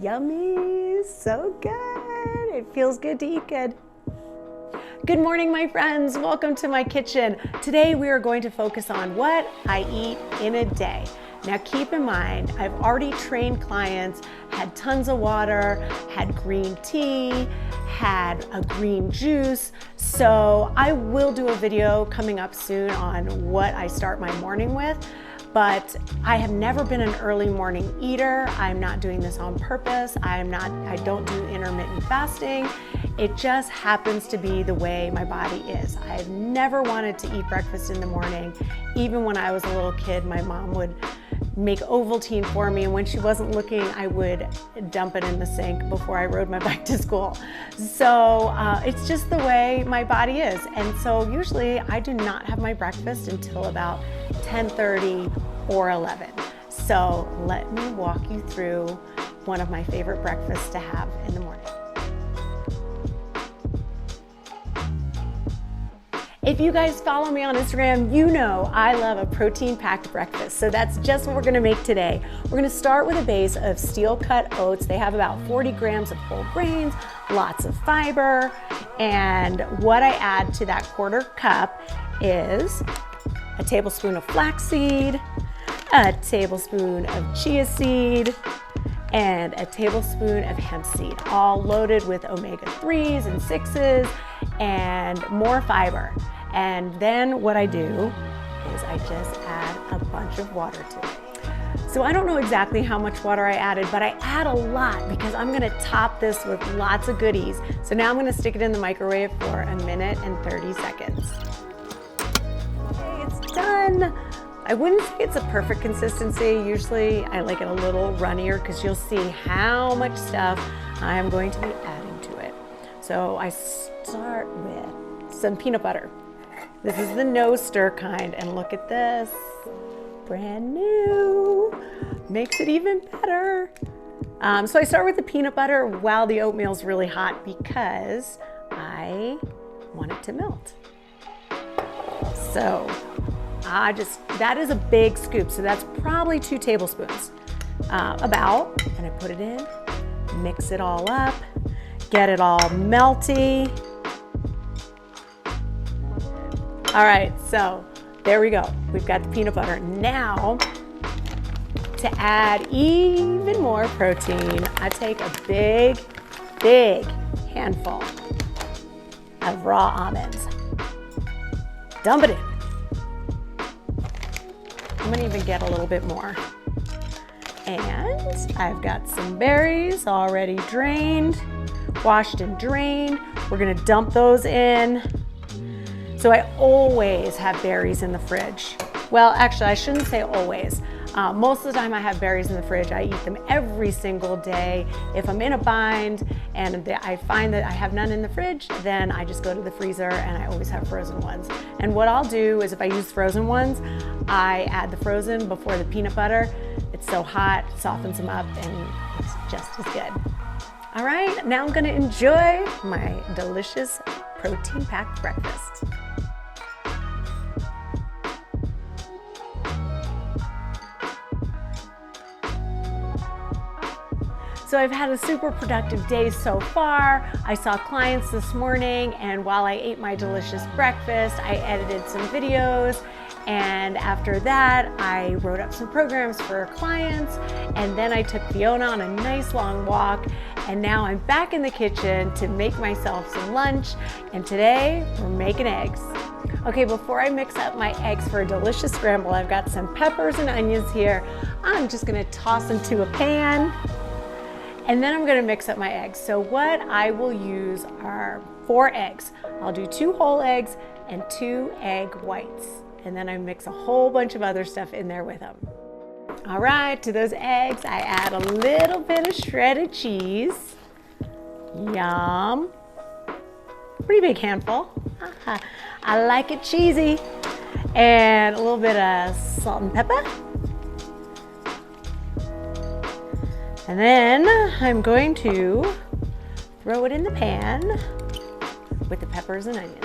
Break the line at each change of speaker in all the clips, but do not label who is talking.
Yummy, so good. It feels good to eat good. Good morning, my friends. Welcome to my kitchen. Today we are going to focus on what I eat in a day. Now keep in mind, I've already trained clients, had tons of water, had green tea, had a green juice. So I will do a video coming up soon on what I start my morning with. But I have never been an early morning eater. I'm not doing this on purpose. I don't do intermittent fasting. It just happens to be the way my body is. I've never wanted to eat breakfast in the morning. Even when I was a little kid, my mom would make Ovaltine for me, and when she wasn't looking, I would dump it in the sink before I rode my bike to school. So it's just the way my body is. And so usually I do not have my breakfast until about 10:30 or 11. So let me walk you through one of my favorite breakfasts to have in the morning. If you guys follow me on Instagram, you know I love a protein-packed breakfast. So that's just what we're gonna make today. We're gonna start with a base of steel-cut oats. They have about 40 grams of whole grains, lots of fiber, and what I add to that quarter cup is a tablespoon of flaxseed, a tablespoon of chia seed, and a tablespoon of hemp seed, all loaded with omega-3s and 6s and more fiber. And then what I do is I just add a bunch of water to it. So I don't know exactly how much water I added, but I add a lot because I'm gonna top this with lots of goodies. So now I'm gonna stick it in the microwave for 1 minute and 30 seconds. Okay, it's done. I wouldn't say it's a perfect consistency. Usually I like it a little runnier because you'll see how much stuff I am going to be adding to it. So I start with some peanut butter. This is the no stir kind, and look at this, brand new, makes it even better. So I start with the peanut butter while the oatmeal's really hot because I want it to melt. So that is a big scoop, so that's probably 2 tablespoons, and I put it in, mix it all up, get it all melty. All right, so there we go. We've got the peanut butter. Now, to add even more protein, I take a big, big handful of raw almonds. Dump it in. I'm gonna even get a little bit more. And I've got some berries already drained, washed and drained. We're gonna dump those in. So I always have berries in the fridge. Well, actually, I shouldn't say always. Most of the time I have berries in the fridge. I eat them every single day. If I'm in a bind and I find that I have none in the fridge, then I just go to the freezer and I always have frozen ones. And what I'll do is if I use frozen ones, I add the frozen before the peanut butter. It's so hot, softens them up, and it's just as good. All right, now I'm gonna enjoy my delicious protein-packed breakfast. So I've had a super productive day so far. I saw clients this morning, and while I ate my delicious breakfast, I edited some videos. And after that, I wrote up some programs for clients. And then I took Fiona on a nice long walk. And now I'm back in the kitchen to make myself some lunch. And today we're making eggs. Okay, before I mix up my eggs for a delicious scramble, I've got some peppers and onions here. I'm just gonna toss them to a pan. And then I'm gonna mix up my eggs. So what I will use are 4 eggs. I'll do 2 whole eggs and 2 egg whites. And then I mix a whole bunch of other stuff in there with them. All right, to those eggs, I add a little bit of shredded cheese. Yum. Pretty big handful. I like it cheesy. And a little bit of salt and pepper. And then I'm going to throw it in the pan with the peppers and onions.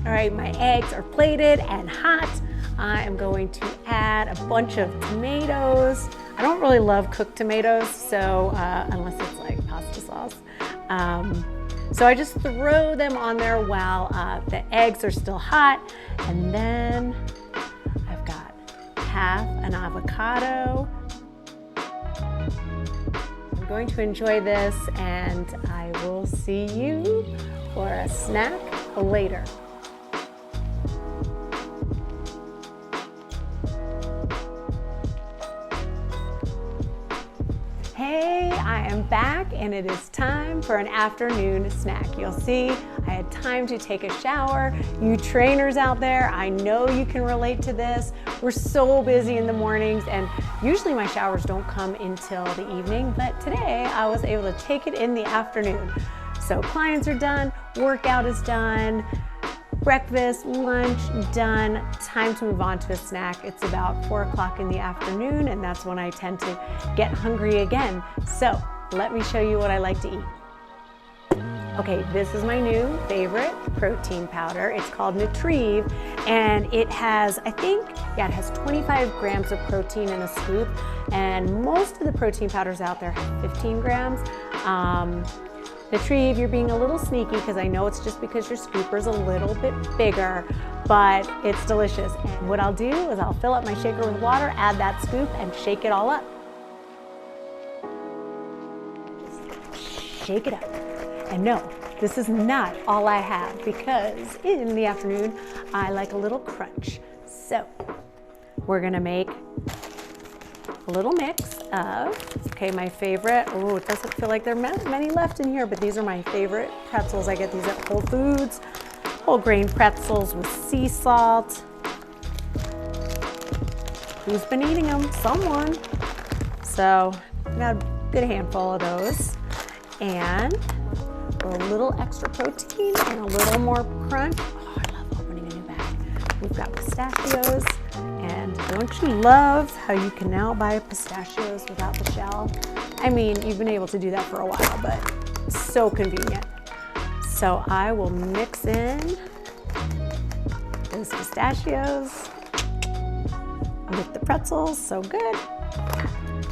All right, my eggs are plated and hot. I am going to add a bunch of tomatoes. I don't really love cooked tomatoes, so unless it's like pasta sauce. So I just throw them on there while the eggs are still hot. And then I've got half an avocado. I'm going to enjoy this, and I will see you for a snack later. Hey, I am back, and it is time for an afternoon snack. You'll see I had time to take a shower. You trainers out there, I know you can relate to this. We're so busy in the mornings, and usually my showers don't come until the evening, but today I was able to take it in the afternoon. So clients are done, workout is done, breakfast, lunch, done. Time to move on to a snack. It's about 4 o'clock in the afternoon, and that's when I tend to get hungry again. So let me show you what I like to eat. Okay, this is my new favorite protein powder. It's called Nutrieve, and it has, it has 25 grams of protein in a scoop, and most of the protein powders out there have 15 grams. Nutrieve, you're being a little sneaky because I know it's just because your scooper is a little bit bigger, but it's delicious. And what I'll do is I'll fill up my shaker with water, add that scoop, and shake it all up. Just shake it up. And no, this is not all I have, because in the afternoon, I like a little crunch. So we're gonna make a little mix of, my favorite, it doesn't feel like there are many left in here, but these are my favorite pretzels. I get these at Whole Foods, whole grain pretzels with sea salt. Who's been eating them? Someone. So I got a good handful of those. And for a little extra protein and a little more crunch. Oh, I love opening a new bag. We've got pistachios. And don't you love how you can now buy pistachios without the shell? I mean, you've been able to do that for a while, but it's so convenient. So I will mix in those pistachios with the pretzels, so good.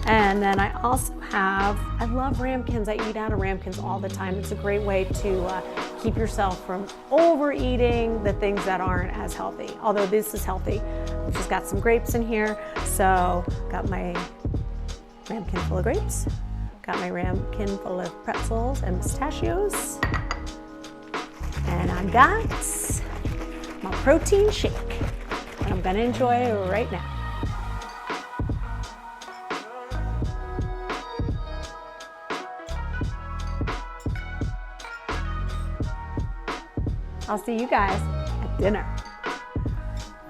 And then I also have, I love ramekins. I eat out of ramekins all the time. It's a great way to keep yourself from overeating the things that aren't as healthy. Although this is healthy. I've just got some grapes in here. So got my ramekin full of grapes. Got my ramekin full of pretzels and pistachios. And I got my protein shake. And I'm gonna enjoy it right now. I'll see you guys at dinner.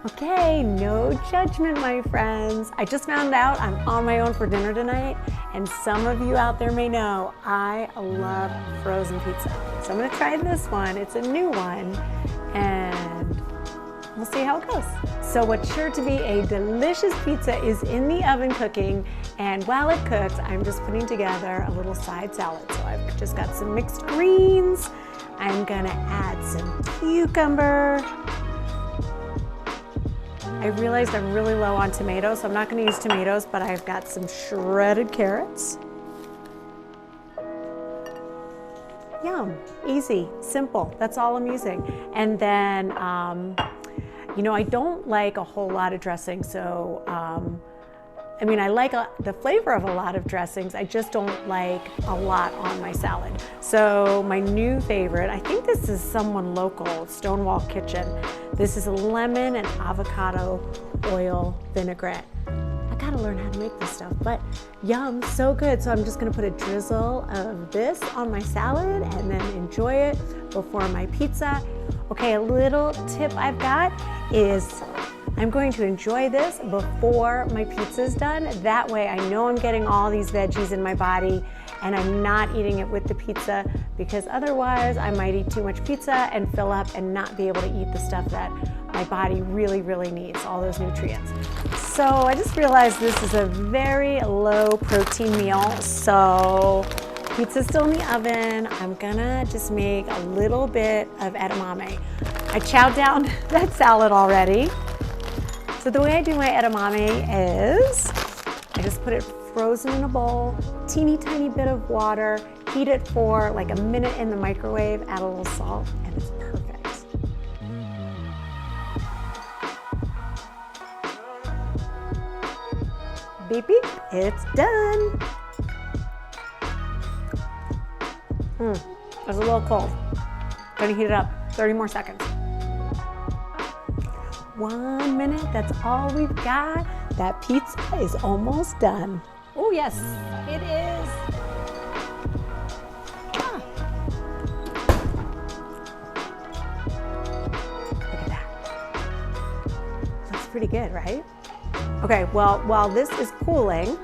Okay, no judgment, my friends. I just found out I'm on my own for dinner tonight, and some of you out there may know I love frozen pizza. So I'm gonna try this one. It's a new one, and we'll see how it goes. So what's sure to be a delicious pizza is in the oven cooking, and while it cooks, I'm just putting together a little side salad. So I've just got some mixed greens. I'm gonna add some cucumber. I realized I'm really low on tomatoes, so I'm not gonna use tomatoes, but I've got some shredded carrots. Yum, easy, simple, that's all I'm using. And then, I don't like a whole lot of dressing, so I like the flavor of a lot of dressings. I just don't like a lot on my salad. So my new favorite, I think this is someone local, Stonewall Kitchen. This is a lemon and avocado oil vinaigrette. I gotta learn how to make this stuff, but yum, so good. So I'm just gonna put a drizzle of this on my salad and then enjoy it before my pizza. Okay, a little tip I've got is I'm going to enjoy this before my pizza's done. That way I know I'm getting all these veggies in my body and I'm not eating it with the pizza, because otherwise I might eat too much pizza and fill up and not be able to eat the stuff that my body really, really needs, all those nutrients. So I just realized this is a very low protein meal. So pizza's still in the oven. I'm gonna just make a little bit of edamame. I chowed down that salad already. So the way I do my edamame is I just just put it frozen in a bowl, teeny tiny bit of water, heat it for like a minute in the microwave, add a little salt, and it's perfect. Beep, beep, it's done. It's a little cold. Gonna heat it up 30 more seconds. 1 minute, that's all we've got. That pizza is almost done. Oh yes, it is. Ah. Look at that. Looks pretty good, right? Okay, well, while this is cooling,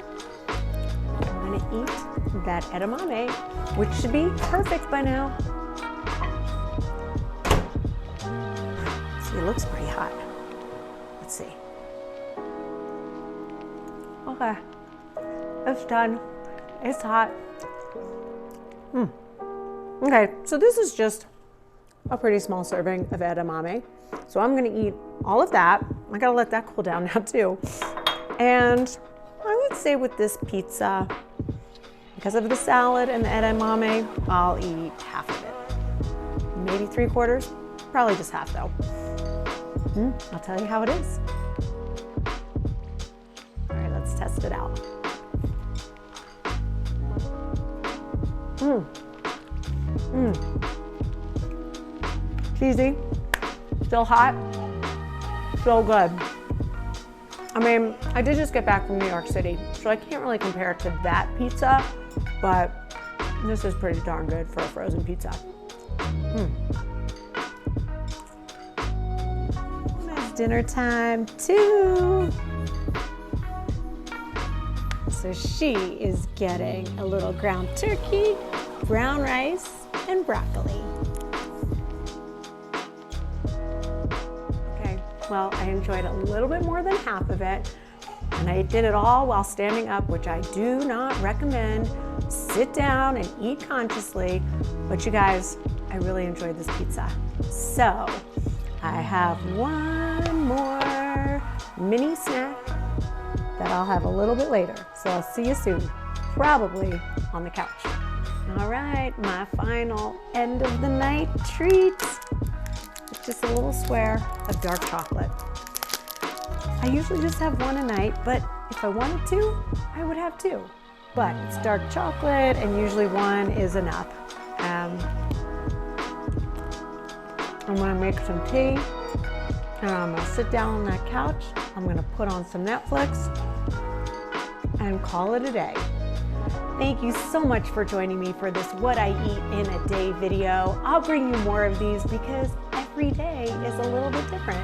I'm gonna eat that edamame, which should be perfect by now. See, it looks pretty hot. Let's see. Okay, it's done. It's hot. Okay, so this is just a pretty small serving of edamame. So I'm gonna eat all of that. I gotta let that cool down now too. And I would say with this pizza, because of the salad and the edamame, I'll eat half of it. Maybe 3/4, probably just half though. I'll tell you how it is. All right, let's test it out. Cheesy, still hot, so good. I mean, I did just get back from New York City, so I can't really compare it to that pizza, but this is pretty darn good for a frozen pizza. It's dinner time too. So she is getting a little ground turkey, brown rice, and broccoli. Okay, well, I enjoyed a little bit more than half of it, and I did it all while standing up, which I do not recommend. Sit down and eat consciously, but you guys, I really enjoyed this pizza. So I have one more mini snack that I'll have a little bit later. So I'll see you soon, probably on the couch. All right, my final end of the night treats. It's just a little square of dark chocolate. I usually just have one a night, but if I wanted to, I would have two. But it's dark chocolate, and usually one is enough. I'm gonna make some tea, and I'm gonna sit down on that couch. I'm gonna put on some Netflix and call it a day. Thank you so much for joining me for this What I Eat in a Day video. I'll bring you more of these because every day is a little bit different.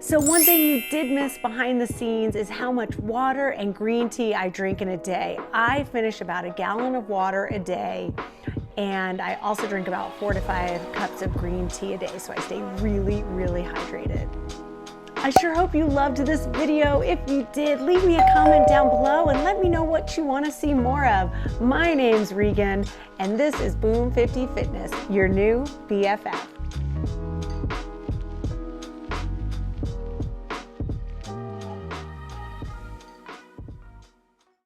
So one thing you did miss behind the scenes is how much water and green tea I drink in a day. I finish about 1 gallon of water a day, and I also drink about 4 to 5 cups of green tea a day, so I stay really, really hydrated. I sure hope you loved this video. If you did, leave me a comment down below and let me know what you want to see more of. My name's Regan, and this is Boom 50 Fitness, your new BFF.